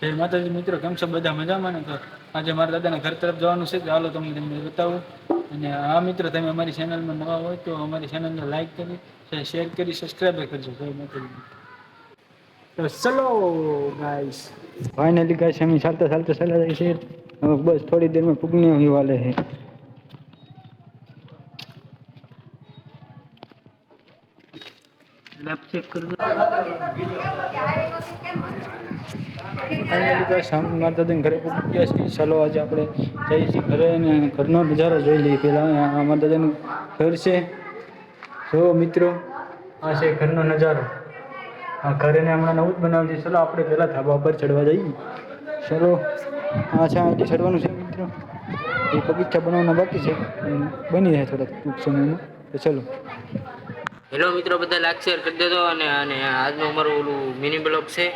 જય માતાજી મિત્રો, કેમ છો બધા મજામાં ને? તો આજે મારા દાદાના ઘર તરફ જવાનું છે, ચાલો તમને બતાવું. અને આ મિત્રો તમે અમારી ચેનલમાં નવા હોય તો અમારી ચેનલને લાઈક કરી, શેર કરી, સબસ્ક્રાઈબ કરજો. જય માતાજી. તો ચલો ગાઈસ, ફાઇનલી ગાઈસ અમે ચાલતા ચાલતા ચાલ્યા જાય છે. બસ થોડી દેરમાં પુગને વાલે હે. લેફ્ટ ચેક કરજો. માતા ઘરે પૂકી ગયા છે. ચાલો આજે આપણે જઈએ છીએ ઘરે અને ઘરનો નજારો જોઈ લઈએ. પેલા માતા દાદાનું ઘર છે. જો મિત્રો, આ છે ઘરનો નજારો. આ ઘરેને હમણાં નવું જ બનાવ્યું છે. ચલો આપણે પેલા ધાબા પર ચડવા જઈએ. ચલો, આ છે અહીંથી ચડવાનું છે મિત્રો. એ પગથિયા બનાવવાના બાકી છે, બની જાય થોડાક ટૂંક સમયમાં. તો ચલો. હેલો મિત્રો, બધા લાઈક શેર કરી દેજો. અને આજનું અમારું ઓલું મિની બ્લોગ છે.